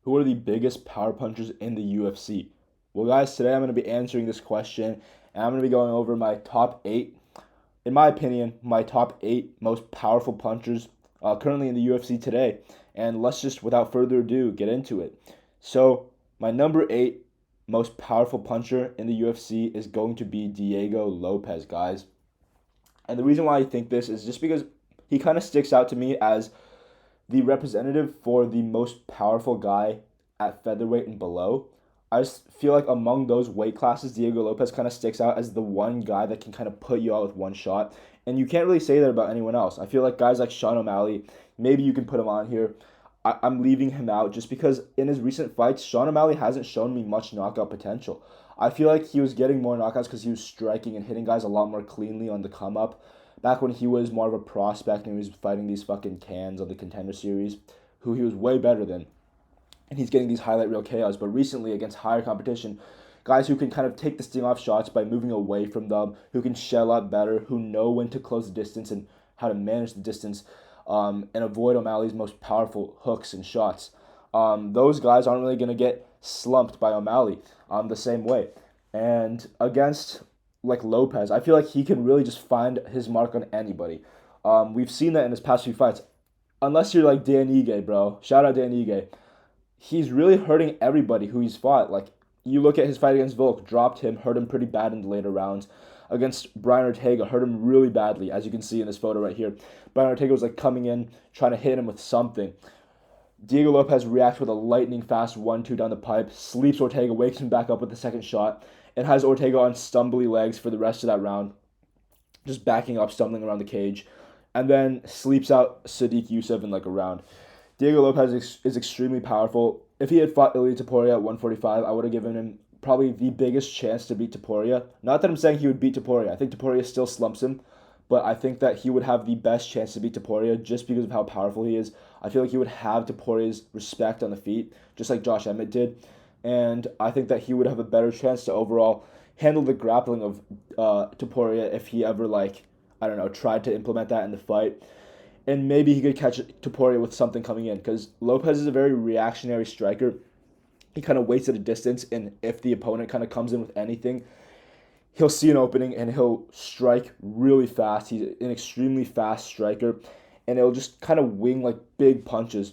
Who are the biggest power punchers in the UFC? Well, guys, today I'm going to be answering this question, and I'm going to be going over my top eight, in my opinion, my top eight most powerful punchers currently in the UFC today. And let's just, without further ado, get into it. So, my number eight most powerful puncher in the UFC is going to be Diego Lopez, guys. And the reason why I think this is just because he kind of sticks out to me as the representative for the most powerful guy at featherweight and below. I just feel like among those weight classes, Diego Lopez kind of sticks out as the one guy that can kind of put you out with one shot. And you can't really say that about anyone else. I feel like guys like Sean O'Malley, maybe you can put him on here. I'm leaving him out just because in his recent fights, Sean O'Malley hasn't shown me much knockout potential. I feel like he was getting more knockouts because he was striking and hitting guys a lot more cleanly on the come up. Back when he was more of a prospect and he was fighting these fucking cans on the Contender Series, who he was way better than, and he's getting these highlight reel KOs. But recently, against higher competition, guys who can kind of take the sting off shots by moving away from them, who can shell out better, who know when to close the distance and how to manage the distance, and avoid O'Malley's most powerful hooks and shots. Those guys aren't really going to get slumped by O'Malley the same way. And against like Lopez, I feel like he can really just find his mark on anybody. We've seen that in his past few fights. Unless you're like Dan Ige, bro. Shout out Dan Ige. He's really hurting everybody who he's fought. Like, you look at his fight against Volk, dropped him, hurt him pretty bad in the later rounds. Against Brian Ortega, hurt him really badly, as you can see in this photo right here. Brian Ortega was like coming in, trying to hit him with something. Diego Lopez reacts with a lightning fast 1-2 down the pipe, sleeps Ortega, wakes him back up with the second shot, and has Ortega on stumbly legs for the rest of that round, just backing up, stumbling around the cage, and then sleeps out Sadiq Youssef in like a round. Diego Lopez is extremely powerful. If he had fought Ilia Topuria at 145, I would have given him probably the biggest chance to beat Topuria. Not that I'm saying he would beat Topuria. I think Topuria still slumps him, but I think that he would have the best chance to beat Topuria just because of how powerful he is. I feel like he would have Topuria's respect on the feet, just like Josh Emmett did. And I think that he would have a better chance to overall handle the grappling of Topuria if he ever, like, I don't know, tried to implement that in the fight. And maybe he could catch Topuria with something coming in because Lopez is a very reactionary striker. He kind of waits at a distance, and if the opponent kind of comes in with anything, he'll see an opening and he'll strike really fast. He's an extremely fast striker, and it'll just kind of wing like big punches.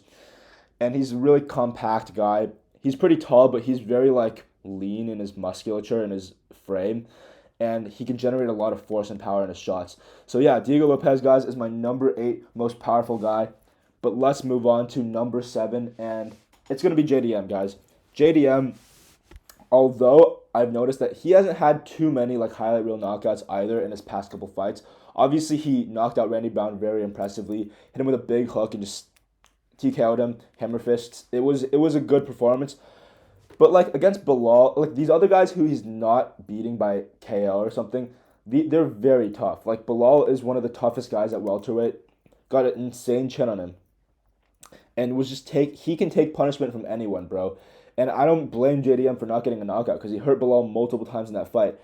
And he's a really compact guy. He's pretty tall, but he's very like lean in his musculature and his frame, and he can generate a lot of force and power in his shots. So yeah, Diego Lopez, guys, is my number eight most powerful guy. But let's move on to number seven, and it's gonna be JDM, guys. JDM, although I've noticed that he hasn't had too many like highlight reel knockouts either in his past couple fights. Obviously, he knocked out Randy Brown very impressively, hit him with a big hook and just TKO'd him, hammer fists. It was a good performance. But like against Bilal, like these other guys who he's not beating by KO or something, they're very tough. Like Bilal is one of the toughest guys at welterweight. Got an insane chin on him, and was just he can take punishment from anyone, bro. And I don't blame JDM for not getting a knockout because he hurt Bilal multiple times in that fight.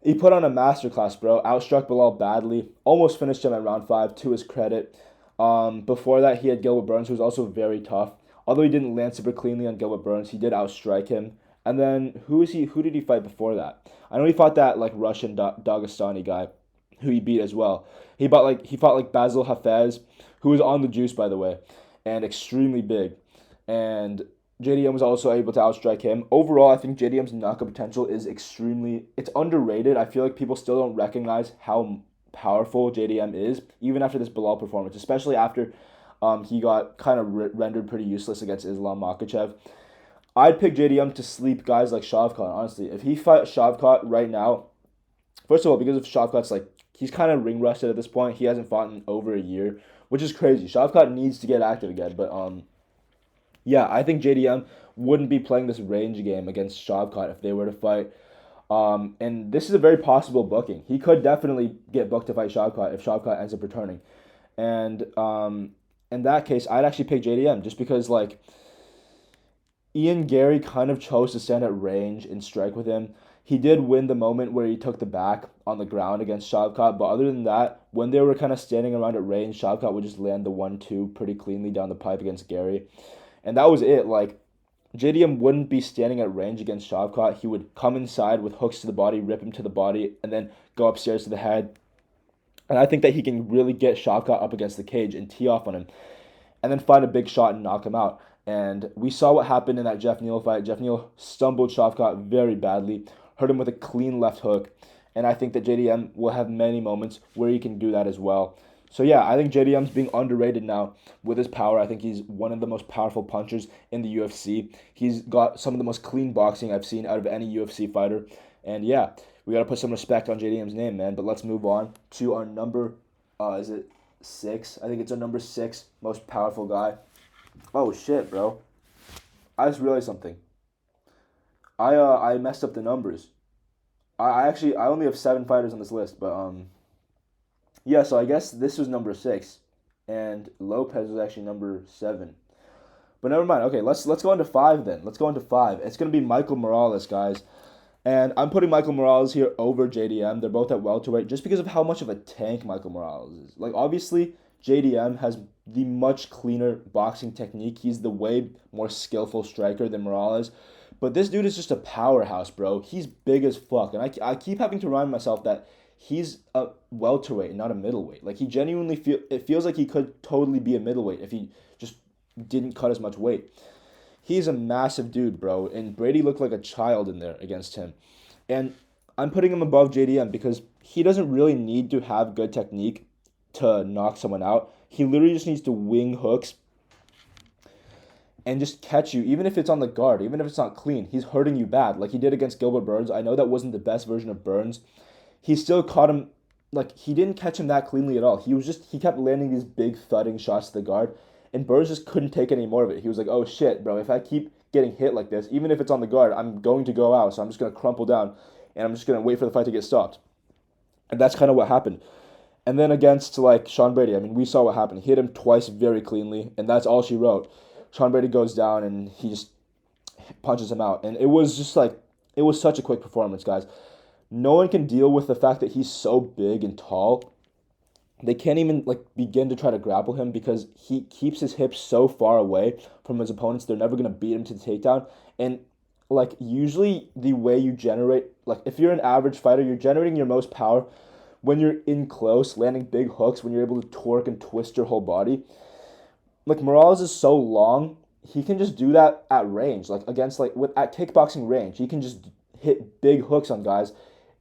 He put on a masterclass, bro. Outstruck Bilal badly. Almost finished him at round five, to his credit. Before that, he had Gilbert Burns, who was also very tough. Although he didn't land super cleanly on Gilbert Burns, he did outstrike him. And then who is he? Who did he fight before that? I know he fought that like Russian Dagestani guy, who he beat as well. He fought like Basil Hafez, who was on the juice by the way, and extremely big. And JDM was also able to outstrike him. Overall, I think JDM's knockout potential is it's underrated. I feel like people still don't recognize how powerful JDM is, even after this Bilal performance, especially after he got kind of rendered pretty useless against Islam Makhachev. I'd pick JDM to sleep guys like Shavkat, honestly. If he fight Shavkat right now, first of all, because of Shavkat's like, he's kind of ring rusted at this point. He hasn't fought in over a year, which is crazy. Shavkat needs to get active again, but yeah, I think JDM wouldn't be playing this range game against Shavkat if they were to fight. And this is a very possible booking. He could definitely get booked to fight Shavkat if Shavkat ends up returning. And in that case, I'd actually pick JDM just because like Ian Gary kind of chose to stand at range and strike with him. He did win the moment where he took the back on the ground against Shavkat, but other than that, when they were kind of standing around at range, Shavkat would just land the 1-2 pretty cleanly down the pipe against Gary. And that was it. Like, JDM wouldn't be standing at range against Shavkat. He would come inside with hooks to the body, rip him to the body, and then go upstairs to the head. And I think that he can really get Shavkat up against the cage and tee off on him, and then find a big shot and knock him out. And we saw what happened in that Jeff Neal fight. Jeff Neal stumbled Shavkat very badly, hurt him with a clean left hook, and I think that JDM will have many moments where he can do that as well. So yeah, I think JDM's being underrated now with his power. I think he's one of the most powerful punchers in the UFC. He's got some of the most clean boxing I've seen out of any UFC fighter. And yeah, we got to put some respect on JDM's name, man. But let's move on to our number, is it 6? I think it's our number 6 most powerful guy. Oh shit, bro. I just realized something. I messed up the numbers. I only have 7 fighters on this list, but yeah, so I guess this was number 6, and Lopez was actually number 7. But never mind. Okay, let's go on to 5 then. Let's go on to 5. It's gonna be Michael Morales, guys. And I'm putting Michael Morales here over JDM. They're both at welterweight just because of how much of a tank Michael Morales is. Like, obviously, JDM has the much cleaner boxing technique. He's the way more skillful striker than Morales. But this dude is just a powerhouse, bro. He's big as fuck. And I keep having to remind myself that he's a welterweight and not a middleweight. Like, he genuinely it feels like he could totally be a middleweight if he just didn't cut as much weight. He's a massive dude, bro, and Brady looked like a child in there against him. And I'm putting him above JDM because he doesn't really need to have good technique to knock someone out. He literally just needs to wing hooks and just catch you, even if it's on the guard, even if it's not clean. He's hurting you bad, like he did against Gilbert Burns. I know that wasn't the best version of Burns. He still caught him, like, he didn't catch him that cleanly at all. He kept landing these big thudding shots to the guard, and Burns just couldn't take any more of it. He was like, oh shit, bro, if I keep getting hit like this, even if it's on the guard, I'm going to go out, so I'm just going to crumple down, and I'm just going to wait for the fight to get stopped. And that's kind of what happened. And then against, like, Sean Brady, I mean, we saw what happened. He hit him twice very cleanly, and that's all she wrote. Sean Brady goes down, and he just punches him out. And it was just like, it was such a quick performance, guys. No one can deal with the fact that he's so big and tall. They can't even, like, begin to try to grapple him because he keeps his hips so far away from his opponents. They're never going to beat him to the takedown. And, like, usually the way you generate, like, if you're an average fighter, you're generating your most power when you're in close, landing big hooks, when you're able to torque and twist your whole body. Like, Morales is so long, he can just do that at range, like against, like, at kickboxing range. He can just hit big hooks on guys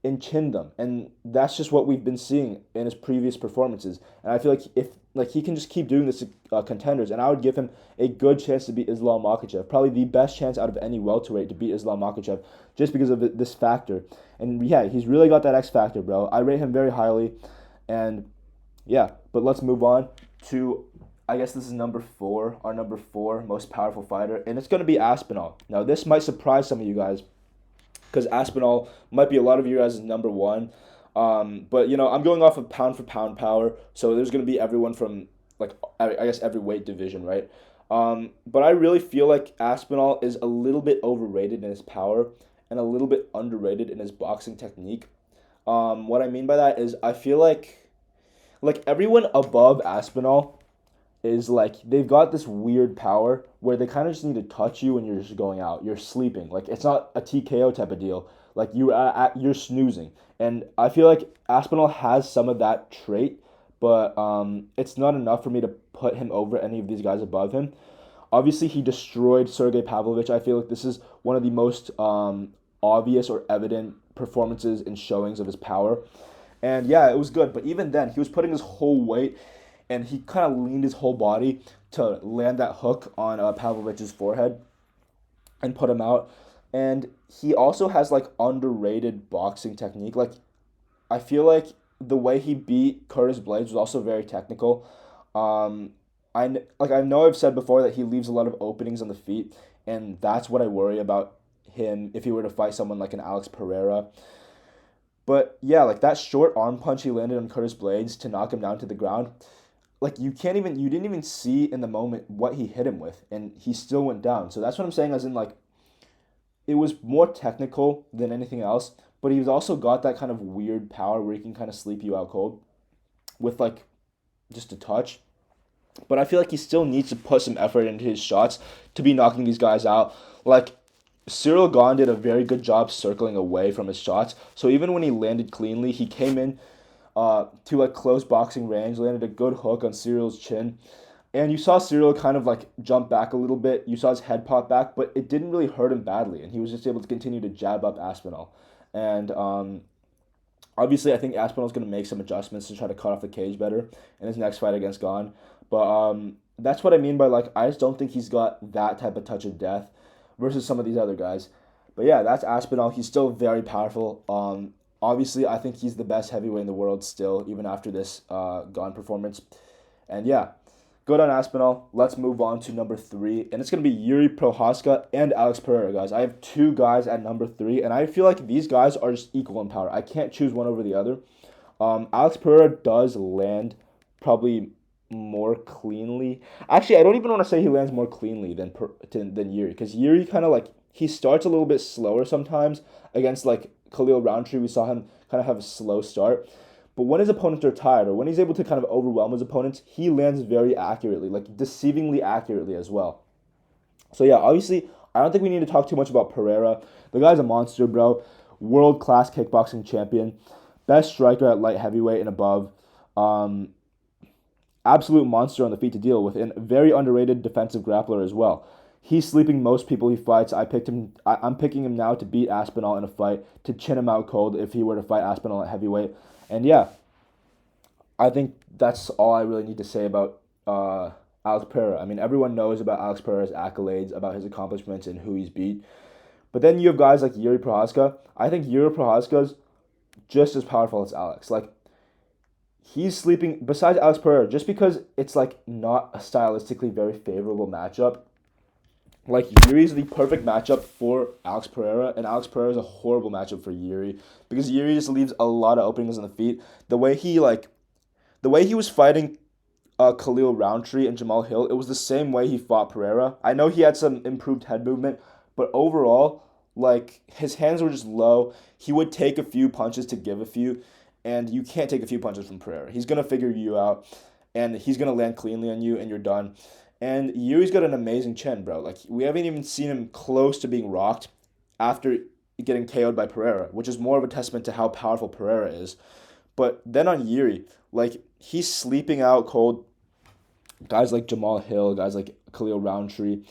and chin them, and that's just what we've been seeing in his previous performances. And I feel like if, like, he can just keep doing this contenders, and I would give him a good chance to beat Islam Makhachev, probably the best chance out of any welterweight to beat Islam Makhachev, just because of this factor. And yeah, he's really got that X factor, bro. I rate him very highly, and yeah. But let's move on to, I guess this is number 4, our number 4 most powerful fighter, and it's going to be Aspinall. Now, this might surprise some of you guys because Aspinall might be a lot of you guys' number 1. But, you know, I'm going off of pound for pound power, so there's going to be everyone from, like, I guess every weight division, right? But I really feel like Aspinall is a little bit overrated in his power and a little bit underrated in his boxing technique. What I mean by that is I feel like everyone above Aspinall is like they've got this weird power where they kind of just need to touch you and you're just going out. You're sleeping. Like, it's not a TKO type of deal. Like, you're snoozing. And I feel like Aspinall has some of that trait, but it's not enough for me to put him over any of these guys above him. Obviously, he destroyed Sergey Pavlovich. I feel like this is one of the most obvious or evident performances and showings of his power. And yeah, it was good. But even then, he was putting his whole weight, and he kind of leaned his whole body to land that hook on Pavlovich's forehead and put him out. And he also has, like, underrated boxing technique. Like, I feel like the way he beat Curtis Blades was also very technical. I know I've said before that he leaves a lot of openings on the feet, and that's what I worry about him if he were to fight someone like an Alex Pereira. But yeah, like, that short arm punch he landed on Curtis Blades to knock him down to the ground, like, you didn't even see in the moment what he hit him with, and he still went down. So that's what I'm saying, as in, like, it was more technical than anything else, but he's also got that kind of weird power where he can kind of sleep you out cold with, like, just a touch. But I feel like he still needs to put some effort into his shots to be knocking these guys out. Like, Cyril Gahn did a very good job circling away from his shots. So even when he landed cleanly, he came in to like close boxing range, landed a good hook on Cyril's chin. And you saw Cyril kind of like jump back a little bit. You saw his head pop back, but it didn't really hurt him badly. And he was just able to continue to jab up Aspinall. And obviously, I think Aspinall's going to make some adjustments to try to cut off the cage better in his next fight against Gahn. But that's what I mean by like, I just don't think he's got that type of touch of death versus some of these other guys. But yeah, that's Aspinall. He's still very powerful. Obviously, I think he's the best heavyweight in the world still, even after this Gahn performance. And yeah, good on Aspinall. Let's move on to number 3, and it's going to be Yuri Prohaska and Alex Pereira, guys. I have 2 guys at number 3, and I feel like these guys are just equal in power. I can't choose one over the other. Alex Pereira does land probably more cleanly. Actually, I don't even want to say he lands more cleanly than Yuri, because Yuri kind of like, he starts a little bit slower sometimes against like Khalil Roundtree. We saw him kind of have a slow start. But when his opponents are tired, or when he's able to kind of overwhelm his opponents, he lands very accurately, like deceivingly accurately as well. So yeah, obviously, I don't think we need to talk too much about Pereira. The guy's a monster, bro. World-class kickboxing champion. Best striker at light heavyweight and above. Um, Absolute monster on the feet to deal with, and very underrated defensive grappler as well. He's sleeping most people he fights. I'm picking him now to beat Aspinall in a fight, to chin him out cold if he were to fight Aspinall at heavyweight. And yeah, I think that's all I really need to say about Alex Pereira. I mean, everyone knows about Alex Pereira's accolades, about his accomplishments, and who he's beat. But then you have guys like Yuri Prohaska. I think Yuri Prohaska's just as powerful as Alex. Like, he's sleeping, besides Alex Pereira, just because it's like not a stylistically very favorable matchup. Like, Yuri's the perfect matchup for Alex Pereira, and Alex Pereira is a horrible matchup for Yuri because Yuri just leaves a lot of openings on the feet. The way he was fighting Khalil Roundtree and Jamal Hill, it was the same way he fought Pereira. I know he had some improved head movement, but overall, like, his hands were just low. He would take a few punches to give a few, and you can't take a few punches from Pereira. He's gonna figure you out, and he's gonna land cleanly on you, and you're done. And Yuri's got an amazing chin, bro. Like, we haven't even seen him close to being rocked after getting KO'd by Pereira, which is more of a testament to how powerful Pereira is. But then on Yuri, like, he's sleeping out cold guys like Jamal Hill, guys like Khalil Roundtree,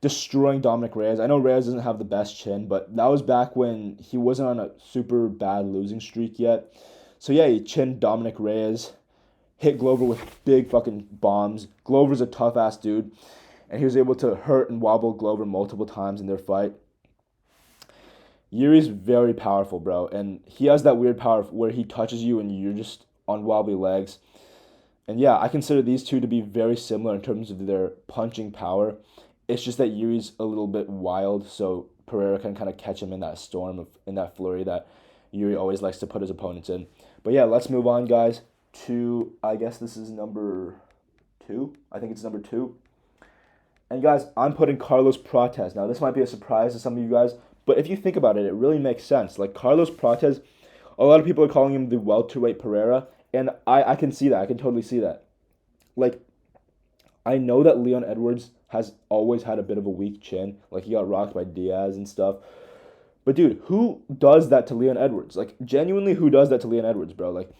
destroying Dominic Reyes. I know Reyes doesn't have the best chin, but that was back when he wasn't on a super bad losing streak yet. So yeah, he chinned Dominic Reyes, hit Glover with big fucking bombs. Glover's a tough-ass dude, and he was able to hurt and wobble Glover multiple times in their fight. Yuri's very powerful, bro, and he has that weird power where he touches you and you're just on wobbly legs. And yeah, I consider these two to be very similar in terms of their punching power. It's just that Yuri's a little bit wild, so Pereira can kind of catch him in that storm, in that flurry that Yuri always likes to put his opponents in. But yeah, let's move on, guys, to, I guess this is number 2. I think it's number 2. And guys, I'm putting Carlos Prates. Now, this might be a surprise to some of you guys, but if you think about it, it really makes sense. Like, Carlos Prates, a lot of people are calling him the welterweight Pereira, and I can see that. I can totally see that. Like, I know that Leon Edwards has always had a bit of a weak chin. Like, he got rocked by Diaz and stuff. But, dude, who does that to Leon Edwards? Like, genuinely, who does that to Leon Edwards, bro? Like,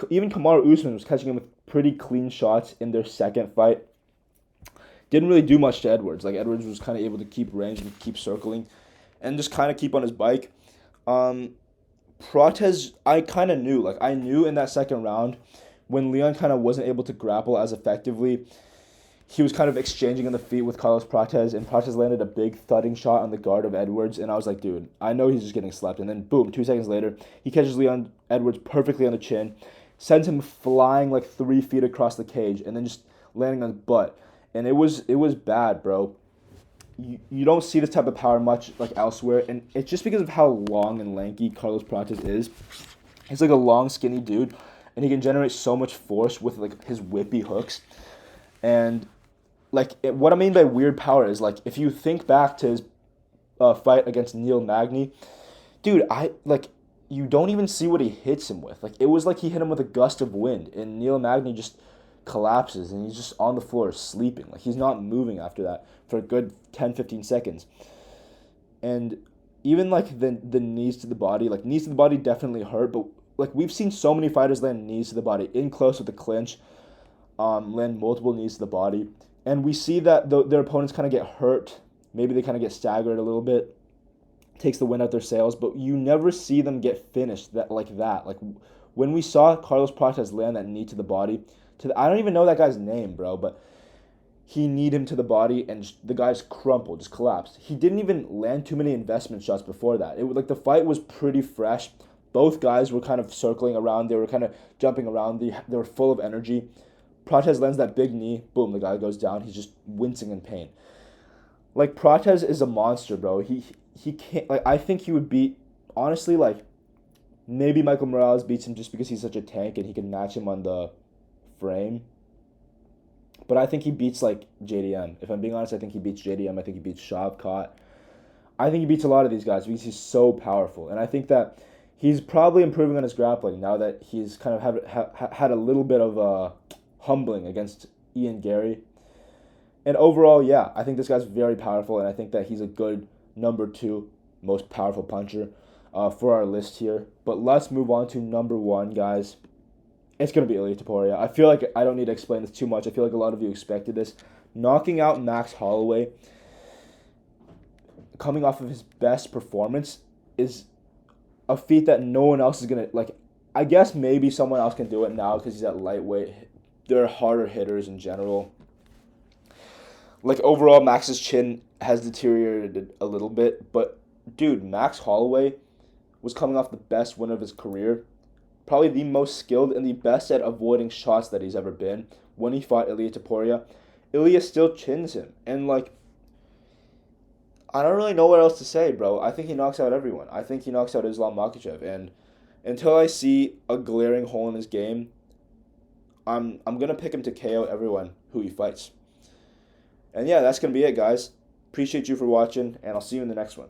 even Kamaru Usman was catching him with pretty clean shots in their second fight. Didn't really do much to Edwards. Like, Edwards was kind of able to keep range and keep circling and just kind of keep on his bike. Prates, I kind of knew. Like, I knew in that second round when Leon kind of wasn't able to grapple as effectively, he was kind of exchanging on the feet with Carlos Prates, and Prates landed a big thudding shot on the guard of Edwards, and I was like, dude, I know he's just getting slept. And then, boom, 2 seconds later, he catches Leon Edwards perfectly on the chin, sends him flying like 3 feet across the cage, and then just landing on his butt. And it was bad, bro. You don't see this type of power much like elsewhere, and it's just because of how long and lanky Carlos Prates is. He's like a long, skinny dude, and he can generate so much force with like his whippy hooks. And what I mean by weird power is, like, if you think back to his fight against Neil Magny, dude, you don't even see what he hits him with. Like, it was like he hit him with a gust of wind, and Neil Magny just collapses and he's just on the floor sleeping. Like he's not moving after that for a good 10, 15 seconds. And even like the knees to the body, like knees to the body definitely hurt, but like we've seen so many fighters land knees to the body in close with the clinch, land multiple knees to the body, and we see that their opponents kind of get hurt. Maybe they kind of get staggered a little bit, takes the wind out their sails, but you never see them get finished that like that. Like when we saw Carlos Prates land that knee to the body, I don't even know that guy's name, bro, but he kneed him to the body and the guy's crumpled, just collapsed. He didn't even land too many investment shots before that. It was like the fight was pretty fresh. Both guys were kind of circling around. They were kind of jumping around. They were full of energy. Prates lands that big knee. Boom, the guy goes down. He's just wincing in pain. Like Prates is a monster, bro. He can't, like, I think he would beat, honestly, like maybe Michael Morales beats him just because he's such a tank and he can match him on the frame. But I think he beats like JDM. If I'm being honest, I think he beats JDM. I think he beats Shavkat. I think he beats a lot of these guys because he's so powerful. And I think that he's probably improving on his grappling now that he's kind of had a little bit of a humbling against Ian Gary. And overall, yeah, I think this guy's very powerful, and I think that he's a good number 2 most powerful puncher for our list here. But let's move on to number 1, guys. It's going to be Ilia Topuria. I feel like I don't need to explain this too much. I feel like a lot of you expected this. Knocking out Max Holloway, coming off of his best performance, is a feat that no one else is going to, like, I guess maybe someone else can do it now because he's at lightweight. They're harder hitters in general. Like, overall, Max's chin has deteriorated a little bit. But, dude, Max Holloway was coming off the best win of his career. Probably the most skilled and the best at avoiding shots that he's ever been. When he fought Ilia Topuria, Ilia still chins him. And, like, I don't really know what else to say, bro. I think he knocks out everyone. I think he knocks out Islam Makhachev. And until I see a glaring hole in his game, I'm going to pick him to KO everyone who he fights. And yeah, that's going to be it, guys. Appreciate you for watching, and I'll see you in the next one.